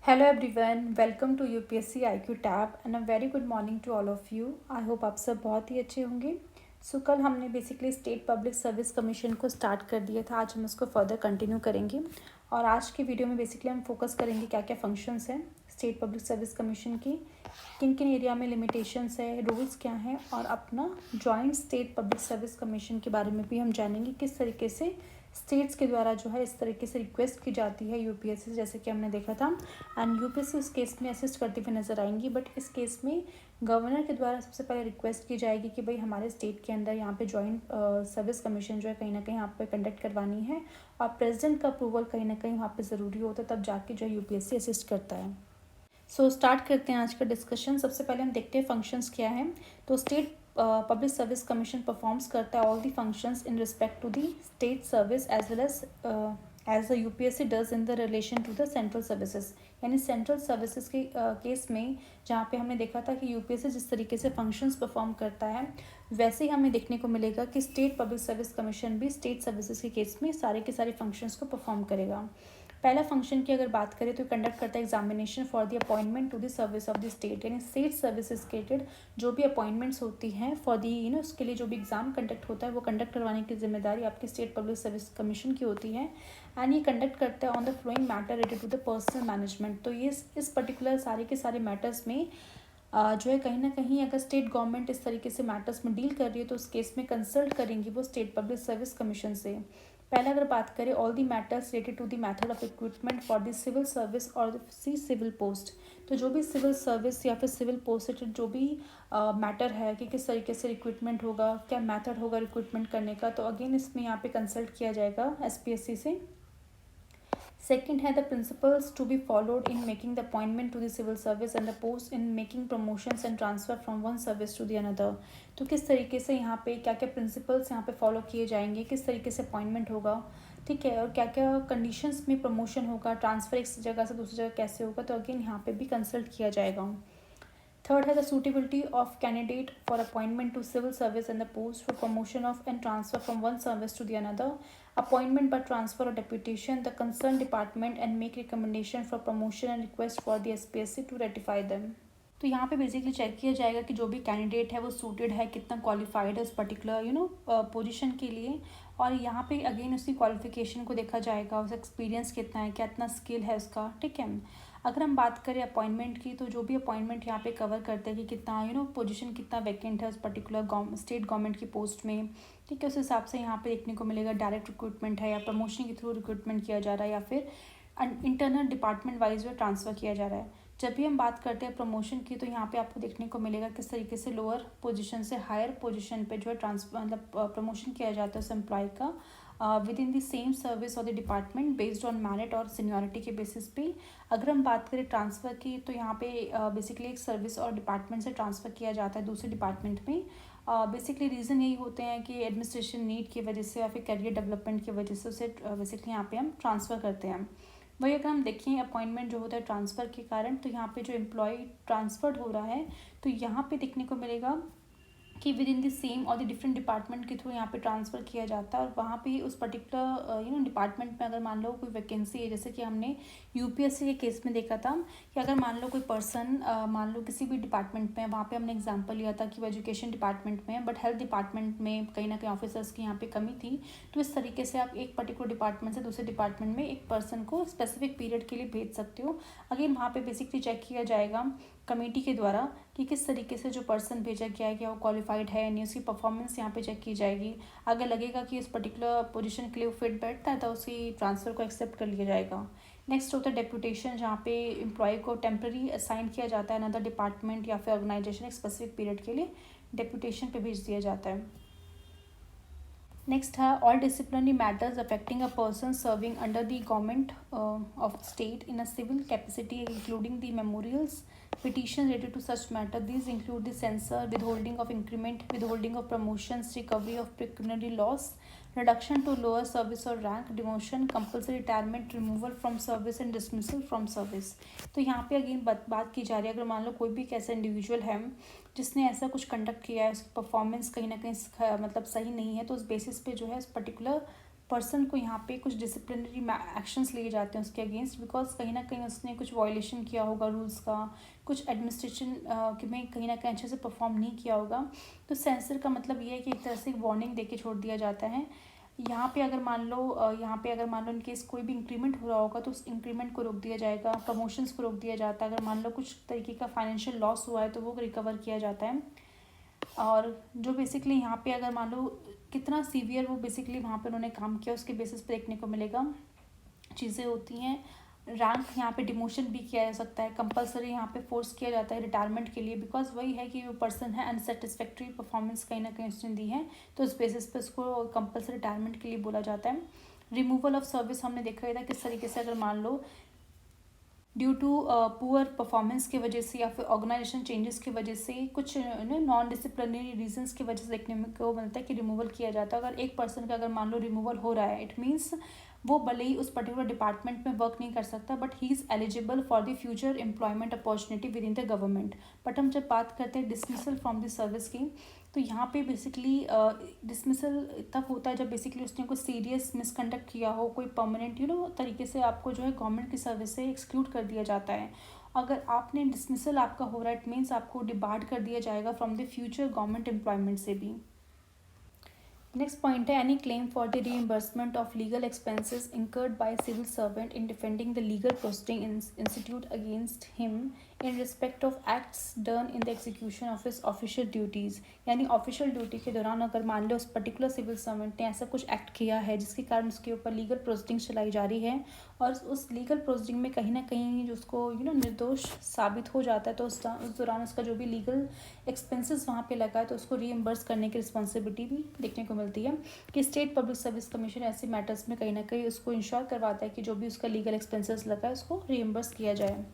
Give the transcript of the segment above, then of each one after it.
Hello everyone, welcome to UPSC IQ tab and a very good morning to all of you. I hope आप सब बहुत ही अच्छे होंगे। कल हमने basically state public service commission को स्टार्ट कर दिया था। आज हम इसको फर्दर कंटिन्यू करेंगे और आज की वीडियो में बेसिकली हम फोकस करेंगे क्या क्या फंक्शंस हैं स्टेट पब्लिक सर्विस कमीशन की, किन किन एरिया में लिमिटेशंस है, रूल्स क्या हैं और अपना joint state public service commission के बारे में भी हम जानेंगे किस तरीके से स्टेट्स के द्वारा जो है इस तरीके से रिक्वेस्ट की जाती है यूपीएससी, जैसे कि हमने देखा था। एंड यूपीएससी इस केस में असिस्ट करती हुई नजर आएंगी, बट इस केस में गवर्नर के द्वारा सबसे पहले रिक्वेस्ट की जाएगी कि भाई हमारे स्टेट के अंदर यहाँ पे जॉइंट सर्विस कमीशन जो है कहीं ना कहीं यहाँ पे कंडक्ट करवानी है और प्रेसिडेंट का अप्रूवल कहीं ना कहीं वहाँ पे ज़रूरी होता है, तब जाके जो है यूपीएससी असिस्ट करता है। स्टार्ट करते हैं आज का डिस्कशन। सबसे पहले हम देखते हैं फंक्शंस क्या हैं। तो state public service commission performs करता है all the functions in respect to the state service as well as the UPSC does in the relation to the central services. यानी सेंट्रल सर्विसेज के केस में जहाँ पे हमने देखा था कि यूपीएससी जिस तरीके से फंक्शंस परफॉर्म करता है वैसे ही हमें देखने को मिलेगा कि स्टेट पब्लिक सर्विस कमीशन भी स्टेट सर्विसेज के केस में सारे के सारे फंक्शंस को परफॉर्म करेगा। पहला फंक्शन की अगर बात करें तो कंडक्ट करता है examination for the appointment to the service of the state. यानी स्टेट सर्विसेज रिलेटेड जो भी अपॉइंटमेंट्स होती हैं फॉर दी उसके लिए जो भी एग्जाम कंडक्ट होता है वो कंडक्ट करवाने की जिम्मेदारी आपकी स्टेट पब्लिक सर्विस कमीशन की होती है। एंड ये कंडक्ट करता है on the flowing matter related to the personnel management. तो ये इस पर्टिकुलर सारे के सारे मैटर्स में जो है कहीं ना कहीं अगर स्टेट गवर्नमेंट इस तरीके से मैटर्स में डील कर रही है तो उस केस में कंसल्ट करेंगी वो स्टेट पब्लिक सर्विस कमीशन से। पहले अगर बात करें all the matters related to the method of recruitment for the civil service और सी सिविल पोस्ट। तो जो भी सिविल सर्विस या फिर सिविल पोस्ट रिलेटेड जो भी मैटर है कि किस तरीके से रिक्रूटमेंट होगा, क्या मेथड होगा रिक्रूटमेंट करने का, तो अगेन इसमें यहाँ पे कंसल्ट किया जाएगा एसपीएससी से। Second है the principles to be followed in making the appointment to the civil service and the post in making promotions and transfer from one service to the another। तो किस तरीके से यहाँ पे क्या क्या प्रिंसिपल्स यहाँ पे फॉलो किए जाएंगे, किस तरीके से अपॉइंटमेंट होगा, ठीक है, और क्या क्या कंडीशंस में प्रमोशन होगा, ट्रांसफ़र एक जगह से दूसरी जगह कैसे होगा, तो अगेन यहाँ पे भी कंसल्ट किया जाएगा। थर्ड है the suitability of candidate for appointment to civil service and the post for promotion of and transfer from one service to the another, appointment by transfer or deputation, the concerned department and make recommendation for promotion and request for the SPSC to ratify them। तो यहाँ पे basically check किया जाएगा कि जो भी candidate है वो सूटेड है, कितना क्वालिफाइड है उस पर्टिकुलर पोजीशन के लिए, और यहाँ पे अगेन उसकी क्वालिफिकेशन को देखा जाएगा, उसका एक्सपीरियंस कितना है, कितना स्किल है उसका, ठीक है। अगर हम बात करें अपॉइंटमेंट की तो जो भी अपॉइंटमेंट यहाँ पे कवर करते हैं कि कितना पोजीशन कितना वैकेंट है उस पर्टिकुलर स्टेट गवर्नमेंट की पोस्ट में, ठीक है, उस हिसाब से यहाँ पे देखने को मिलेगा डायरेक्ट रिक्रूटमेंट है या प्रमोशन के थ्रू रिक्रूटमेंट किया जा रहा है या फिर इंटरनल डिपार्टमेंट वाइज जो ट्रांसफ़र किया जा रहा है। जब भी हम बात करते हैं प्रमोशन की तो यहाँ पे आपको देखने को मिलेगा किस तरीके से लोअर पोजीशन से हायर पोजीशन पे जो है ट्रांसफर मतलब प्रमोशन किया जाता है उस एम्प्लॉय का within the same service और the department based on merit और सीनियरिटी के बेसिस पे। अगर हम बात करें ट्रांसफ़र की तो यहाँ पे बेसिकली एक सर्विस और डिपार्टमेंट से ट्रांसफ़र किया जाता है दूसरे डिपार्टमेंट में। बेसिकली रीज़न यही होते हैं कि एडमिनिस्ट्रेशन नीड की वजह से या फिर करियर डेवलपमेंट की वजह से उसे बेसिकली यहाँ पे हम ट्रांसफ़र करते हैं। वही अगर हम देखें अपॉइंटमेंट जो होता है ट्रांसफ़र के कारण, तो यहाँ पे जो एम्प्लॉय ट्रांसफर्ड हो रहा है तो यहाँ पे देखने को मिलेगा कि विद इन द सेम और द डिफरेंट डिपार्टमेंट के थ्रू यहाँ पे ट्रांसफ़र किया जाता है और वहाँ पे उस पर्टिकुलर डिपार्टमेंट में अगर मान लो कोई वैकेंसी है, जैसे कि हमने यूपीएससी के केस में देखा था कि अगर मान लो कोई पर्सन मान लो किसी भी डिपार्टमेंट में, वहाँ पे हमने एग्जांपल लिया था कि वो एजुकेशन डिपार्टमेंट में है बट हेल्थ डिपार्टमेंट में कहीं ना कहीं ऑफिसर्स की यहाँ पे कमी थी, तो इस तरीके से आप एक पर्टिकुलर डिपार्टमेंट से दूसरे डिपार्टमेंट में एक पर्सन को स्पेसिफिक पीरियड के लिए भेज सकते हो। अगेन वहाँ पे बेसिकली चेक किया जाएगा कमेटी के द्वारा कि किस तरीके से जो पर्सन भेजा गया है क्या वो क्वालिफाइड है नहीं, उसकी परफॉर्मेंस यहाँ पे चेक की जाएगी। अगर लगेगा कि इस पर्टिकुलर पोजीशन के लिए वो फिट बैठता है तो उसकी ट्रांसफ़र को एक्सेप्ट कर लिया जाएगा। नेक्स्ट होता है डेपुटेशन, जहाँ पे एम्प्लॉय को टेम्प्रेरी असाइन किया जाता है अनदर डिपार्टमेंट या फिर ऑर्गेनाइजेशन एक स्पेसिफिक पीरियड के लिए डेपुटेशन पे भेज दिया जाता है। नेक्स्ट है all disciplinary matters affecting a person serving under the government of state in a civil capacity including the memorials petitions related to such matter. These include the censure, withholding of increment, withholding of promotions, recovery of pecuniary loss, reduction to lower service or rank, demotion, compulsory retirement, removal from service and dismissal from service। तो यहाँ पे again बात की जा रही है अगर मान लो कोई भी एक ऐसा इंडिविजुअल है जिसने ऐसा कुछ कंडक्ट किया है, उसकी परफॉर्मेंस कहीं ना कहीं मतलब सही नहीं है, तो उस बेसिस पे जो है उस पर्टिकुलर पर्सन को यहाँ पे कुछ डिसिप्लिनरी एक्शंस लिए जाते हैं उसके अगेंस्ट, बिकॉज कहीं ना कहीं उसने कुछ वायलेशन किया होगा रूल्स का, कुछ एडमिनिस्ट्रेशन में कहीं ना कहीं अच्छे से परफॉर्म नहीं किया होगा। तो सेंसर का मतलब ये है कि एक तरह से वार्निंग दे के छोड़ दिया जाता है। यहाँ पे अगर मान लो इन केस कोई भी इंक्रीमेंट हो रहा होगा तो उस इंक्रीमेंट को रोक दिया जाएगा, प्रमोशंस को रोक दिया जाता है। अगर मान लो कुछ तरीके का फाइनेंशियल लॉस हुआ है तो वो रिकवर किया जाता है। और जो बेसिकली यहाँ पे अगर मान लो कितना सीवियर वो बेसिकली वहाँ पे उन्होंने काम किया उसके बेसिस पे देखने को मिलेगा, चीज़ें होती हैं। रैंक यहाँ पे डिमोशन भी किया जा सकता है, कंपलसरी यहाँ पे फोर्स किया जाता है रिटायरमेंट के लिए, बिकॉज वही है कि वो पर्सन है अनसेटिस्फैक्ट्री परफॉर्मेंस कहीं ना कहीं उसने दी है, तो उस बेसिस पे उसको कंपलसरी रिटायरमेंट के लिए बोला जाता है। रिमूवल ऑफ सर्विस हमने देखा था किस तरीके से, अगर मान लो ड्यू टू पुअर परफॉर्मेंस की वजह से या फिर ऑर्गेनाइजेशन चेंजेस की वजह से, कुछ नॉन डिसिप्लिनरी रीजंस की वजह से देखने में को मिलता है कि रिमूवल किया जाता है। अगर एक पर्सन का अगर मान लो रिमूवल हो रहा है, इट मीन्स वो भले ही उस पर्टिकुलर डिपार्टमेंट में वर्क नहीं कर सकता, but he is eligible for the future employment opportunity with in the government. But हम जब बात करते हैं डिसमिसल फ्रॉम द सर्विस की, तो यहाँ पे बेसिकली डिसमिसल तब होता है जब बेसिकली उसने कोई सीरियस मिसकंडक्ट किया हो, कोई परमानेंट तरीके से आपको जो है गवर्नमेंट की सर्विस से एक्सक्लूड कर दिया जाता है। अगर आपने डिसमिसल आपका हो रहा है, इट मीन्स आपको डिबार्ड कर दिया जाएगा from the future government employment से भी। नेक्स्ट पॉइंट है any claim for the reimbursement of legal expenses incurred by civil servant in defending the legal proceeding institute against him in respect of acts done in the execution of his official duties. यानी official duty के दौरान अगर मान लो उस particular civil servant ने ऐसा कुछ act किया है जिसके कारण उसके ऊपर लीगल प्रोसीडिंग चलाई जा रही है, और उस लीगल प्रोसीडिंग में कहीं ना कहीं उसको निर्दोष साबित हो जाता है, तो उस दौरान उसका जो भी लीगल एक्सपेंसेस वहाँ पे लगा है तो उसको रीइंबर्स करने की रिस्पॉन्सिबिलिटी भी देखने को मिलती है कि स्टेट पब्लिक सर्विस कमीशन ऐसे मैटर्स में कहीं ना कहीं उसको इंश्योर करवाता है कि जो भी उसका लीगल एक्सपेंसेस लगा है उसको रीइंबर्स किया जाए।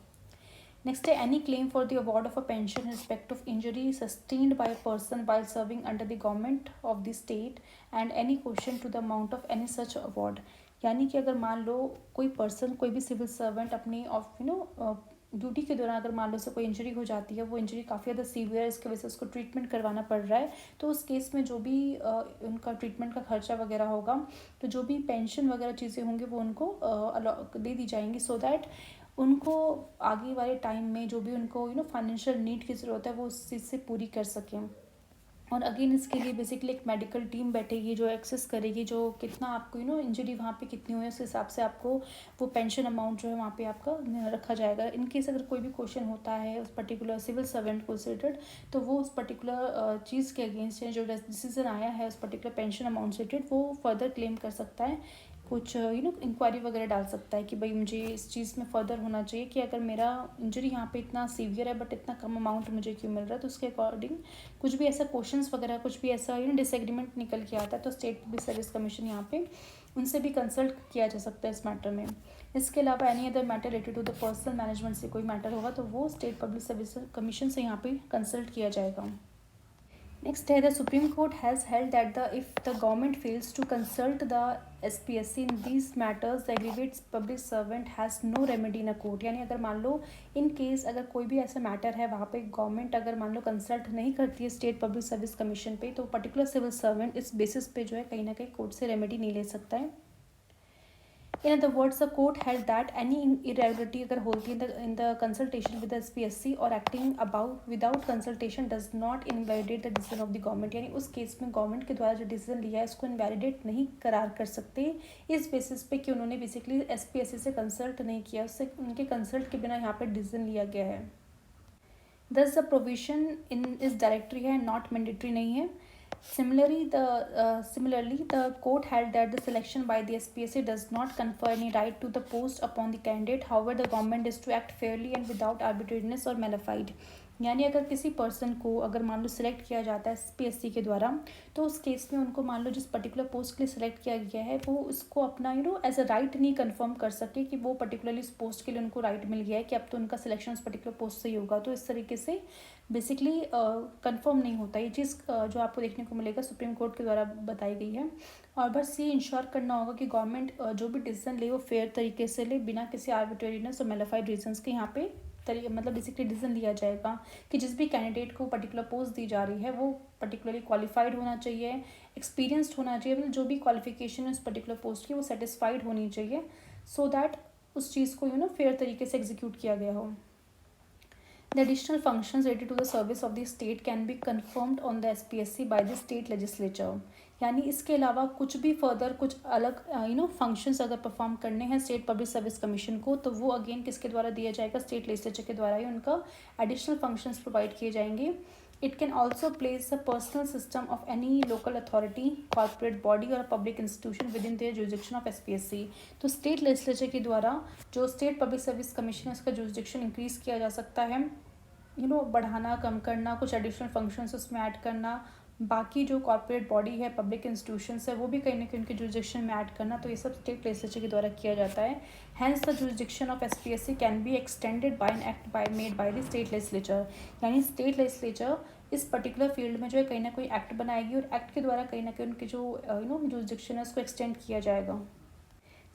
नेक्स्ट है any claim for the award of a pension in respect of injury sustained by a person while serving under the government of the state and any question to the amount of any such award. यानी कि अगर मान लो कोई person, कोई भी civil servant अपनी off duty के दौरान अगर मान लो से कोई इंजरी हो जाती है, वो इंजरी काफ़ी ज़्यादा सीवियर है, इसकी वजह से उसको ट्रीटमेंट करवाना पड़ रहा है, तो उस केस में जो भी उनका ट्रीटमेंट का खर्चा वगैरह होगा, तो जो भी पेंशन वगैरह चीज़ें होंगी वो उनको दे दी जाएंगी, सो दैट उनको आगे वाले टाइम में जो भी उनको फाइनेंशियल नीड की ज़रूरत है वो उस चीज़ से पूरी कर सकें। और अगेन इसके लिए बेसिकली एक मेडिकल टीम बैठेगी जो एक्सेस करेगी जो कितना आपको इंजरी वहाँ पे कितनी हुई है, उस हिसाब से आपको वो पेंशन अमाउंट जो है वहाँ पे आपका रखा जाएगा। इन केस अगर कोई भी क्वेश्चन होता है उस पर्टिकुलर सिविल सर्वेंट को रिलेटेड, तो वो उस पर्टिकुलर चीज़ के अगेंस्ट जो डिसीजन आया है उस पर्टिकुलर पेंशन अमाउंट से रिलेटेड वो फर्दर क्लेम कर सकता है, कुछ इंक्वायरी वगैरह डाल सकता है कि भाई मुझे इस चीज़ में फ़र्दर होना चाहिए कि अगर मेरा इंजरी यहाँ पे इतना सीवियर है बट इतना कम अमाउंट मुझे क्यों मिल रहा है, तो उसके अकॉर्डिंग कुछ भी ऐसा क्वेश्चंस वगैरह कुछ भी ऐसा डिसएग्रीमेंट निकल के आता है तो स्टेट पब्लिक सर्विस कमीशन यहाँ पे उनसे भी कंसल्ट किया जा सकता है इस मैटर में। इसके अलावा any other matter related to the personnel management से कोई मैटर होगा तो वो स्टेट पब्लिक सर्विस कमीशन से यहाँ पे कंसल्ट किया जाएगा। Next, the Supreme Court has held that if the government fails to consult the SPSC in these matters, the aggregate public servant has no remedy in a court। यानी अगर मान लो in case अगर कोई भी ऐसा matter है वहाँ पे गवर्नमेंट अगर मान लो कंसल्ट नहीं करती है स्टेट पब्लिक सर्विस कमीशन पे, तो पर्टिकुलर सिविल सर्वेंट इस बेसिस पे जो है कहीं ना कहीं कोर्ट से रेमेडी नहीं ले सकता है। In other words, the court held that any irregularity अगर होती है in the consultation with the SPSC or acting about without consultation does not invalidate the decision of the government। यानी उस केस में गवर्नमेंट के द्वारा जो डिसीजन लिया है उसको इनवैलिडेट नहीं करार कर सकते इस बेसिस पे कि उन्होंने बेसिकली SPSC से कंसल्ट नहीं किया, उससे उनके कंसल्ट के बिना यहाँ पर डिसीजन लिया गया है। Thus the provision in इस डायरेक्टरी है, नॉट मैंडेटरी नहीं है। Similarly, the court held that the selection by the SPSC does not confer any right to the post upon the candidate. However, the government is to act fairly and without arbitrariness or malafide। यानी अगर किसी person को अगर मान लो select किया जाता है SPSC के द्वारा, तो उस केस में उनको मान लो जिस पर्टिकुलर पोस्ट के लिए सिलेक्ट किया गया है वो उसको अपना एज अ राइट नहीं कंफर्म कर सके कि वो पर्टिकुलरली उस पोस्ट के लिए उनको राइट मिल गया है कि अब तो उनका सिलेक्शन उस पर्टिकुलर पोस्ट से ही होगा, तो इस तरीके से बेसिकली कंफर्म नहीं होता। ये चीज़ जो आपको देखने को मिलेगा सुप्रीम कोर्ट के द्वारा बताई गई है। और बस ये इंश्योर करना होगा कि गवर्नमेंट जो भी डिसीजन ले वो फेयर तरीके से ले, बिना किसी आर्बिट्रेरीनेस और मेलिफाइड रीजंस के यहाँ पे मतलब बेसिकली डिसीजन लिया जाएगा कि जिस भी कैंडिडेट को पर्टिकुलर पोस्ट दी जा रही है वो पर्टिकुलरली क्वालिफाइड होना चाहिए, एक्सपीरियंस्ड होना चाहिए, मतलब जो भी क्वालिफिकेशन है उस पर्टिकुलर पोस्ट की वो सेटिस्फाइड होनी चाहिए, सो दैट उस चीज़ को फेयर तरीके से एग्जीक्यूट किया गया हो. The additional functions related to the service of the state can be confirmed on the SPSC by the state legislature. यानी इसके अलावा कुछ भी फर्दर कुछ अलग फंक्शंस अगर परफॉर्म करने हैं स्टेट पब्लिक सर्विस कमीशन को, तो वो अगेन किसके द्वारा दिया जाएगा, स्टेट लेजिस्लेचर के द्वारा ही उनका एडिशनल फंक्शंस प्रोवाइड किए जाएंगे. It can also place a personal system of any local authority, corporate body or a public institution within their jurisdiction of SPSC. तो स्टेट लेजिस्लेचर के द्वारा जो स्टेट पब्लिक सर्विस कमीशन है उसका jurisdiction increase किया जा सकता है, बढ़ाना, कम करना, कुछ एडिशनल फंक्शंस उसमें ऐड करना, बाकी जो कॉर्पोरेट बॉडी है, पब्लिक इंस्टीट्यूशंस है, वो भी कहीं ना कहीं उनके जुरिस्डिक्शन में ऐड करना, तो ये सब स्टेट लेजिस्लेचर के द्वारा किया जाता है. Hence the jurisdiction of SPSC can be extended by an act made by the state legislature. यानी स्टेट लेजिस्लेचर इस पर्टिकुलर फील्ड में जो है कहीं ना कोई एक्ट बनाएगी और एक्ट के द्वारा कहीं ना कहीं उनकी जो जुरिस्डिक्शन है उसको एक्सटेंड किया जाएगा.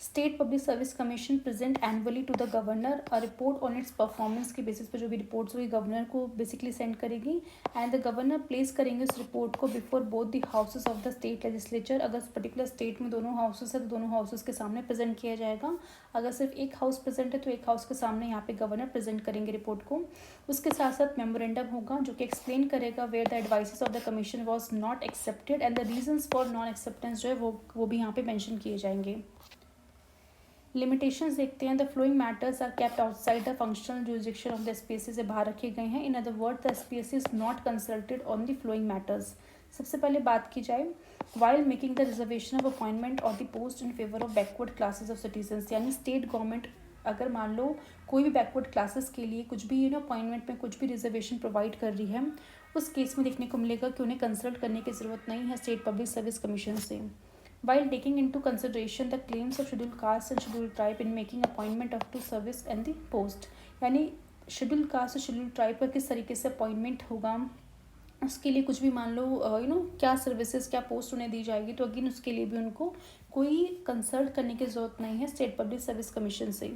State public service commission present annually to the governor a report on its performance की बेसिस पे जो भी रिपोर्ट्स हुई गवर्नर को बेसिकली सेंड करेगी, एंड द गवर्नर प्लेस करेंगे उस रिपोर्ट को before both the houses of the state legislature. अगर पर्टिकुलर स्टेट में दोनों हाउसेस है तो दोनों हाउसेस के सामने प्रेजेंट किया जाएगा. अगर सिर्फ एक हाउस प्रेजेंट है तो एक हाउस के सामने यहाँ पे गवर्नर प्रेजेंट करेंगे रिपोर्ट को. उसके साथ साथ मेमोरेंडम होगा जो कि एक्सप्लेन करेगा where the advices of the commission was not accepted and the reasons for non acceptance जो है वो भी यहाँ पे मैंशन किए जाएंगे. लिमिटेशंस देखते हैं. The following matters are kept outside the functional jurisdiction of the SPSC से बाहर रखे गए हैं. In other word the SPSC is not consulted on the following matters. सबसे पहले बात की जाए while making the reservation of appointment और the post in favour of backward classes of citizens. यानी स्टेट गवर्नमेंट अगर मान लो कोई भी बैकवर्ड क्लासेस के लिए कुछ भी अपॉइंटमेंट में कुछ भी रिजर्वेशन प्रोवाइड कर रही है, उस केस में देखने को मिलेगा कि उन्हें कंसल्ट करने की ज़रूरत नहीं है स्टेट पब्लिक सर्विस कमीशन से. While taking into consideration the claims of scheduled caste and scheduled tribe in making appointment of to service and the post. यानी शेड्यूल कास्ट और शेड्यूल ट्राइब का किस तरीके से अपॉइंटमेंट होगा, उसके लिए कुछ भी मान लो क्या सर्विसेज क्या पोस्ट उन्हें दी जाएगी, तो अगेन उसके लिए भी उनको कोई कंसल्ट करने की ज़रूरत नहीं है स्टेट पब्लिक सर्विस कमीशन से.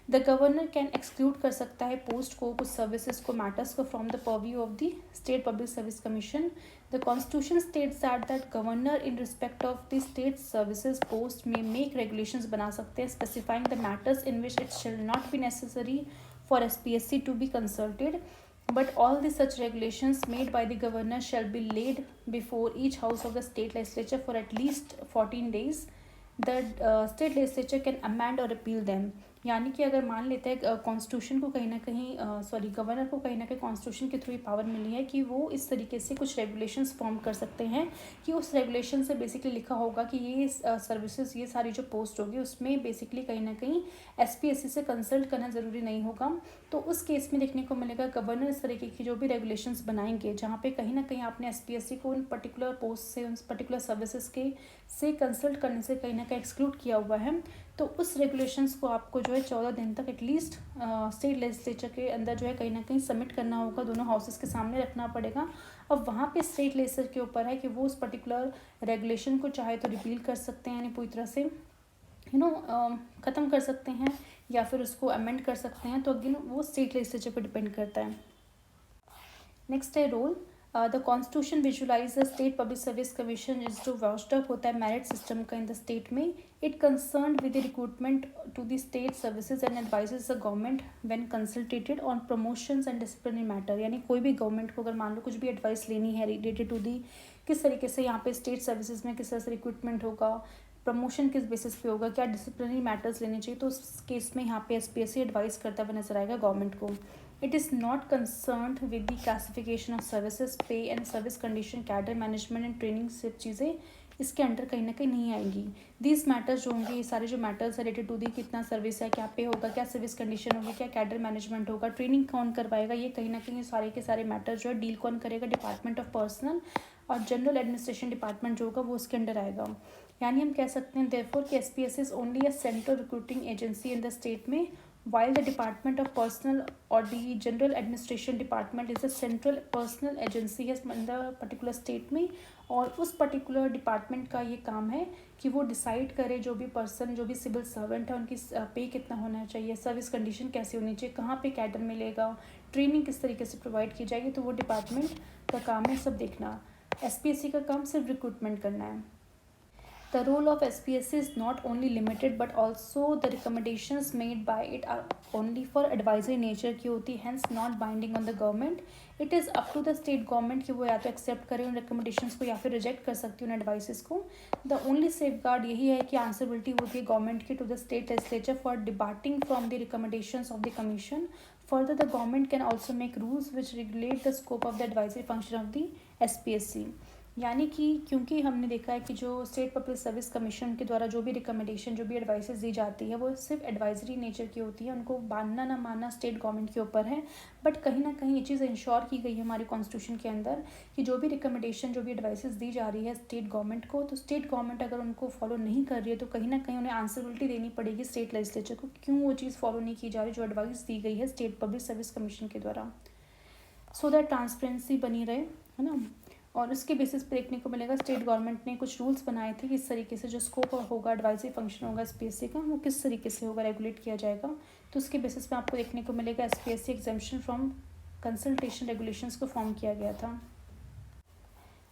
द गवर्नर कैन एक्सक्लूड कर सकता है पोस्ट को, कुछ सर्विसेज को, मैटर्स को from the purview of the state public service commission. The constitution states that governor in respect of the state services post में make regulations बना सकते हैं specifying the matters in which it shall not be necessary for SPSC to be consulted, but all the such regulations made by the governor shall be laid before each house of the state legislature for at least 14 days. The state legislature can amend or repeal them. यानी कि अगर मान लेते हैं constitution को कहीं ना कहीं गवर्नर को कहीं ना कहीं कॉन्स्टिट्यूशन के थ्रू पावर मिली है कि वो इस तरीके से कुछ रेगुलेशंस फॉर्म कर सकते हैं कि उस रेगुलेशन से बेसिकली लिखा होगा कि ये सर्विसेज ये सारी जो पोस्ट होगी उसमें बेसिकली कहीं ना कहीं SPSC से कंसल्ट करना ज़रूरी नहीं होगा. तो उस केस में देखने को मिलेगा गवर्नर इस तरीके की जो भी रेगुलेशंस बनाएंगे जहाँ पे कहीं ना कहीं आपने SPSC को उन पर्टिकुलर पोस्ट से उन पर्टिकुलर सर्विसेज के से कंसल्ट करने से कहीं ना कहीं एक्सक्लूड किया हुआ है, तो उस रेगुलेशंस को आपको जो है 14 दिन तक एटलीस्ट स्टेट लेजिस्लेचर के अंदर जो है कहीं ना कहीं सबमिट करना होगा, दोनों हाउसेस के सामने रखना पड़ेगा. अब वहाँ पे स्टेट लेजिस्लेचर के ऊपर है कि वो उस पर्टिकुलर रेगुलेशन को चाहे तो रिपील कर सकते हैं, यानी पूरी तरह से ख़त्म कर सकते हैं या फिर उसको अमेंड कर सकते हैं. तो अगेन वो स्टेट लेजिस्लेचर पर डिपेंड करता है. नेक्स्ट है role. The constitution visualise the state public service commission is जो वॉचडॉग होता है मेरिट सिस्टम का इन द स्टेट में. It concern with the recruitment to the state services and advises the government when consultated on promotions and disciplinary matter. यानी कोई भी government को अगर मान लो कुछ भी एडवाइस लेनी है रिलेटेड टू दी किस तरीके से यहाँ पे स्टेट सर्विसेज में किस तरह से रिक्रूटमेंट होगा, प्रमोशन किस बेसिस पे होगा, क्या डिसिप्लिनरी मैटर्स लेने चाहिए, तो उस केस में यहाँ पे SPSC एडवाइस करता हुआ नजर आएगा गवर्नमेंट को. It is not concerned with the classification of services, pay and service condition, cadre management and training. सब चीज़ें इसके अंडर कहीं ना कहीं नहीं आएंगी. These matters जो होंगे, ये सारे जो matters related to दी कितना सर्विस है, क्या पे होगा, क्या सर्विस कंडीशन होगी, क्या कैडर मैनेजमेंट होगा, ट्रेनिंग कौन करवाएगा, ये कहीं ना कहीं सारे के सारे मैटर्स जो है डील कौन करेगा, डिपार्टमेंट ऑफ पर्सनल और जनरल एडमिनिस्ट्रेशन डिपार्टमेंट जो होगा वो उसके अंडर आएगा. यानी हम कह सकते हैं देयरफॉर कि SPSC is only a central recruiting agency in the state में while the Department of Personnel or the General Administration Department is a central personal agency है in the particular state में, और उस पर्टिकुलर डिपार्टमेंट का ये काम है कि वो डिसाइड करे जो भी पर्सन, जो भी सिविल सर्वेंट है, उनकी पे कितना होना चाहिए, सर्विस कंडीशन कैसी होनी चाहिए, कहाँ पे कैडर मिलेगा, ट्रेनिंग किस तरीके से प्रोवाइड की जाएगी, तो वो डिपार्टमेंट का काम है सब देखना। SPSC का काम सिर्फ रिक्रूटमेंट करना है। The role of SPSC is not only limited but also the recommendations made by it are only for advisory nature की होती है, hence not binding on the government. It is up to the state government कि वो या तो accept करें उन recommendations को या फिर reject कर सकती है उन advices को। The only safeguard यही है कि answerability होती है government की to the state legislature for departing from the recommendations of the commission. Further, the government can also make rules which regulate the scope of the advisory function of the SPSC. यानी कि क्योंकि हमने देखा है कि जो state public service commission के द्वारा जो भी रिकमेंडेशन, जो भी एडवाइसेस दी जाती है वो सिर्फ एडवाइजरी नेचर की होती है, उनको मानना ना मानना स्टेट गवर्नमेंट के ऊपर है। बट कहीं ना कहीं ये चीज़ इंश्योर की गई है हमारे कॉन्स्टिट्यूशन के अंदर कि जो भी रिकमेंडेशन, जो भी एडवाइसेस दी जा रही है स्टेट गवर्नमेंट को, तो स्टेट गवर्नमेंट अगर उनको फॉलो नहीं कर रही है तो कहीं ना कहीं उन्हें आंसरबिलिटी देनी पड़ेगी स्टेट लेजिस्लेचर को, क्यों वो चीज़ फॉलो नहीं की जा रही जो एडवाइस दी गई है स्टेट पब्लिक सर्विस कमीशन के द्वारा, सो दैट ट्रांसपेरेंसी बनी रहे, है ना। और उसके बेसिस पे देखने को मिलेगा स्टेट गवर्नमेंट ने कुछ रूल्स बनाए थे कि इस तरीके से जो स्कोप होगा, एडवाइजरी फंक्शन होगा SPSC का, वो किस तरीके से होगा, रेगुलेट किया जाएगा। तो उसके बेसिस पे आपको देखने को मिलेगा SPSC exemption from consultation regulations को फॉर्म किया गया था।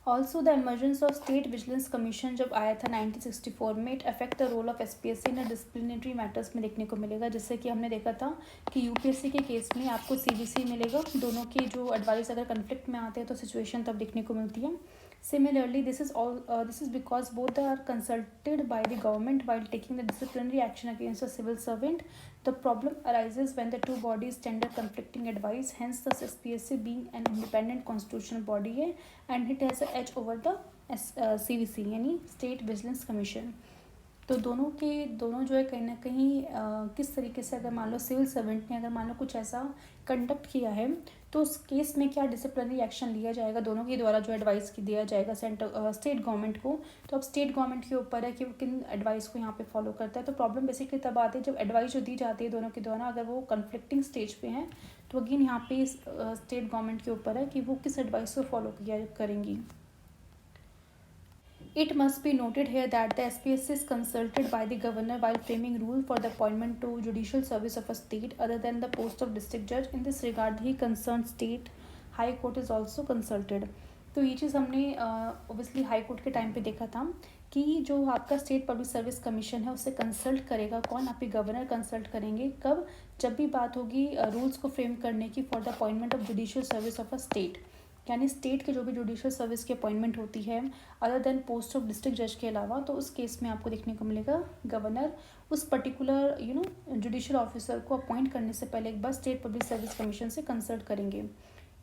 Also the emergence of state vigilance commission जब आया था 1964 में, it affect the role of SPSC in disciplinary matters में देखने को मिलेगा। जैसे कि हमने देखा था कि UPSC के केस में आपको CBC मिलेगा, दोनों के जो एडवाइस अगर कन्फ्लिक्ट में आते हैं तो सिचुएशन तब देखने को मिलती है। Similarly, this is because both are consulted by the government while taking the disciplinary action against a civil servant. The problem arises when the two bodies tender conflicting advice. Hence, the SPSC being an independent constitutional body है and it has an edge over the CVC यानी State Vigilance Commission. तो दोनों जो है कहीं ना कहीं किस तरीके से, अगर मान लो सिविल सर्वेंट ने अगर मान लो कुछ ऐसा कंडक्ट किया है तो उस केस में क्या डिसिप्लिनरी एक्शन लिया जाएगा, दोनों के द्वारा जो एडवाइस की दिया जाएगा स्टेट गवर्नमेंट को। तो अब स्टेट गवर्नमेंट के ऊपर है कि वो किन एडवाइस को यहाँ पे फॉलो करता है। तो प्रॉब्लम बेसिकली तब आती है जब एडवाइस जो दी जाती है दोनों के द्वारा अगर वो कन्फ्लिक्टिंग स्टेज पे हैं, तो अगेन यहाँ पे स्टेट गवर्नमेंट के ऊपर है कि वो किस एडवाइस को फॉलो करेंगी। It must be noted here that the SPSC is consulted by the governor while framing rule for the appointment to judicial service of a state other than the post of district judge. In this regard, the concerned state high court is also consulted. तो ये चीज़ हमने obviously high court के time पे देखा था कि जो आपका स्टेट पब्लिक सर्विस कमीशन है उससे कंसल्ट करेगा कौन, आपके गवर्नर कंसल्ट करेंगे कब, जब भी बात होगी रूल्स को फ्रेम करने की for the appointment of judicial service of a state, यानी स्टेट के जो भी जुडिशियल सर्विस की अपॉइंटमेंट होती है other than post of district जज के अलावा, तो उस केस में आपको देखने को मिलेगा गवर्नर उस पर्टिकुलर जुडिशियल ऑफिसर को अपॉइंट करने से पहले एक बार स्टेट पब्लिक सर्विस कमीशन से कंसल्ट करेंगे।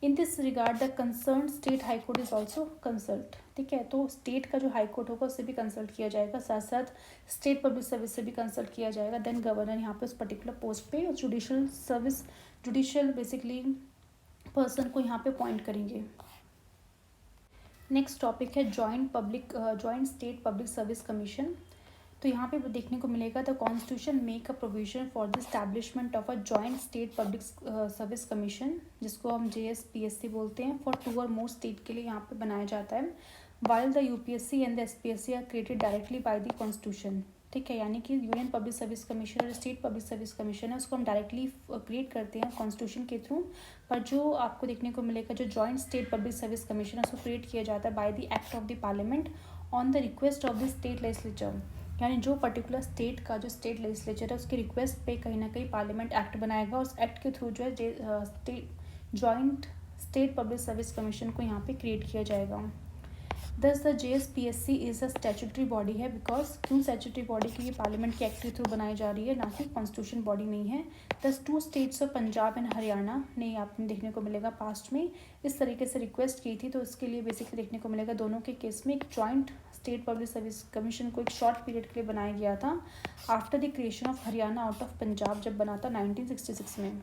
In this regard the concern state high court is also consult, ठीक है। तो स्टेट का जो हाई कोर्ट होगा उससे भी कंसल्ट किया जाएगा, साथ साथ स्टेट पब्लिक सर्विस से भी कंसल्ट किया जाएगा। देन गवर्नर यहाँ पे उस पर्टिकुलर पोस्ट पे जुडिशियल बेसिकली पर्सन को यहाँ पे पॉइंट करेंगे। नेक्स्ट टॉपिक है joint state public service commission. तो यहाँ पे देखने को मिलेगा the constitution make a provision for the establishment of a joint state public service commission, जिसको हम JSPSC बोलते हैं, फॉर 2 और मोर स्टेट के लिए यहाँ पे बनाया जाता है। While the UPSC and the SPSC are created directly by the constitution, ठीक है। यानी कि यूनियन पब्लिक सर्विस कमीशन और स्टेट पब्लिक सर्विस कमीशन है उसको हम डायरेक्टली क्रिएट करते हैं कॉन्स्टिट्यूशन के थ्रू, पर जो आपको देखने को मिलेगा जो joint state public service commission है उसको क्रिएट किया जाता है by the act of the parliament on the request of the state legislature, यानी जो पर्टिकुलर स्टेट का जो स्टेट लेजिस्लेचर है उसकी रिक्वेस्ट पे कहीं ना कहीं पार्लियामेंट एक्ट बनाएगा और उस एक्ट के थ्रू जो है joint state public service commission को यहाँ पे क्रिएट किया जाएगा। दस the JSPSC is a statutory body है, बिकॉज क्यों स्टैट्यूटरी बॉडी की पार्लियामेंट के एक्ट के थ्रू बनाई जा रही है, ना कि कॉन्स्टिट्यूशन बॉडी नहीं है। दस 2 states of Punjab and Haryana ने आपने देखने को मिलेगा पास्ट में इस तरीके से रिक्वेस्ट की थी, तो इसके लिए बेसिकली देखने को मिलेगा दोनों के केस में एक joint state public service commission को एक शॉर्ट पीरियड के लिए बनाया गया था after the creation of Haryana out of Punjab, जब बना था 1966 में।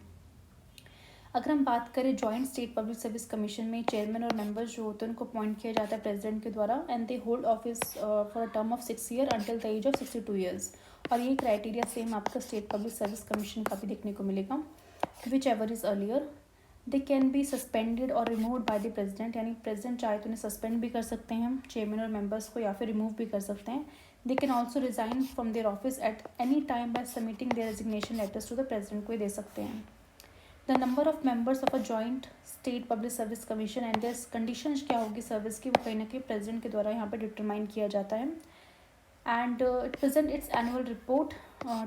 अगर हम बात करें joint state public service commission में चेयरमैन और मेंबर्स जो होते हैं उनको अपॉइंट किया जाता है प्रेसिडेंट के द्वारा, and they hold office for a term of 6 year until the age of 62 years. और ये क्राइटेरिया सेम आपका स्टेट पब्लिक सर्विस कमीशन का भी देखने को मिलेगा। Whichever is earlier, they can be suspended और रिमूव्ड बाय द प्रेसिडेंट, यानी प्रेसिडेंट चाहे तो उन्हें सस्पेंड भी कर सकते हैं चेयरमैन और मेंबर्स को, या फिर रिमूव भी कर सकते हैं। They can also resign from their office at any time by submitting their resignation letters to the president को ही दे सकते हैं। The number of members of a joint state public service commission and their conditions क्या होगी service की, वो कहीं ना कहीं प्रेसिडेंट के द्वारा यहाँ पे डिटरमाइन किया जाता है। And it present its annual report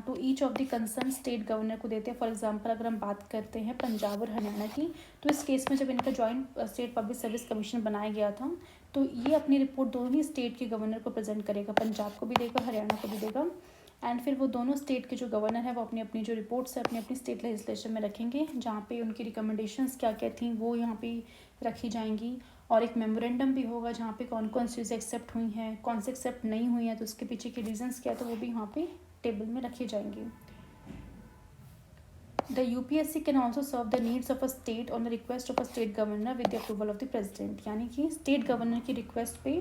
to each of the concern state governor को देते हैं। फॉर एग्जांपल अगर हम बात करते हैं पंजाब और हरियाणा की, तो इस केस में जब इनका joint state public service commission बनाया गया था, तो ये अपनी रिपोर्ट दोनों ही स्टेट के गवर्नर को प्रेजेंट करेगा, पंजाब को भी देगा, हरियाणा को भी देगा। एंड फिर वो दोनों स्टेट के जो गवर्नर है वो अपनी अपनी जो रिपोर्ट्स है अपनी अपनी स्टेट लेजिस्लेशन में रखेंगे, जहाँ पे उनकी रिकमेंडेशंस क्या क्या थी वो यहाँ पे रखी जाएंगी। और एक मेमोरेंडम भी होगा जहाँ पे कौन कौन सी चीज़ें एक्सेप्ट हुई हैं, कौन से एक्सेप्ट नहीं हुई हैं, तो उसके पीछे के रीजंस क्या है, तो वो भी यहाँ पे टेबल में रखी जाएंगी। The UPSC can also serve the needs of a state on the request of a state governor with the approval of the president, यानी कि स्टेट गवर्नर की रिक्वेस्ट पे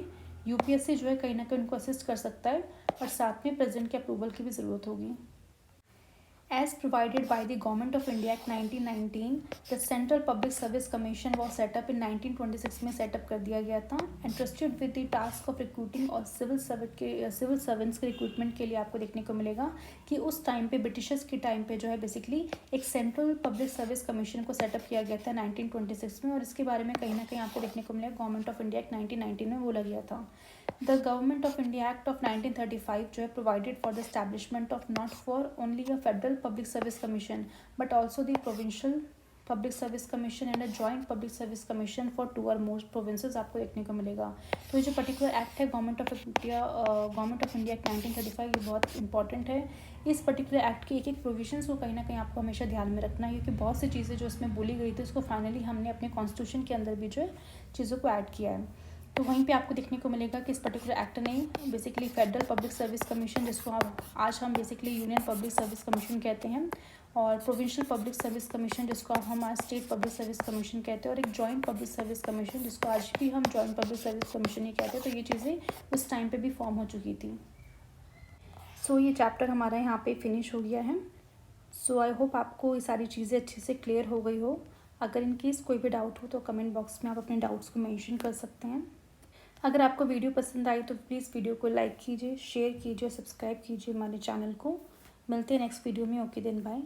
यूपीएससी जो है कहीं ना कहीं उनको असिस्ट कर सकता है, और साथ में प्रेसिडेंट के अप्रूवल की भी ज़रूरत होगी। As provided by the Government of India Act 1919, the Central Public Service Commission was set up in 1926 में सेटअप कर दिया गया था, entrusted with the task of recruiting और सिविल सर्वेंट्स के रिक्रूटमेंट के लिए आपको देखने को मिलेगा कि उस टाइम पे ब्रिटिशर्स के टाइम पे जो है बेसिकली एक सेंट्रल पब्लिक सर्विस कमीशन को सेटअप किया गया था 1926 में, और इसके बारे में कहीं ना कहीं आपको देखने को मिलेगा गवर्नमेंट ऑफ इंडिया एक्ट 1919 में बोला गया था। The government of India act of 1935 जो है provided for the establishment of not for only a federal public service commission but also the provincial public service commission and a joint public service commission for 2 और मोर provinces आपको देखने को मिलेगा। तो ये जो पर्टिकुलर एक्ट है गवर्नमेंट ऑफ इंडिया एक्ट 1935, ये बहुत इंपॉर्टेंट है। इस पर्टिकुलर एक्ट के एक एक प्रोविजंस को कहीं ना कहीं आपको हमेशा ध्यान में रखना है, क्योंकि बहुत सी चीज़ें जो इसमें बोली गई थी उसको फाइनली हमने अपने कॉन्स्टिट्यूशन के अंदर भी जो है चीज़ों को ऐड किया है। तो वहीं पे आपको देखने को मिलेगा कि इस पर्टिकुलर एक्ट ने basically federal public service commission, जिसको आज हम basically union public service commission कहते हैं, और प्रोविंशियल पब्लिक सर्विस कमीशन जिसको हम आज स्टेट पब्लिक सर्विस कमीशन कहते हैं, और एक जॉइंट पब्लिक सर्विस कमीशन जिसको आज भी हम जॉइंट पब्लिक सर्विस कमीशन ही कहते हैं। तो ये चीज़ें उस टाइम पे भी फॉर्म हो चुकी थी। सो ये चैप्टर हमारा यहाँ पे फिनिश हो गया है। सो आई होप आपको ये सारी चीज़ें अच्छे से क्लियर हो गई हो। अगर इन केस कोई भी डाउट हो तो कमेंट बॉक्स में आप अपने डाउट्स को मेंशन कर सकते हैं। अगर आपको वीडियो पसंद आई तो प्लीज़ वीडियो को लाइक कीजिए, शेयर कीजिए, सब्सक्राइब कीजिए हमारे चैनल को। मिलते हैं नेक्स्ट वीडियो में। Okay then, bye.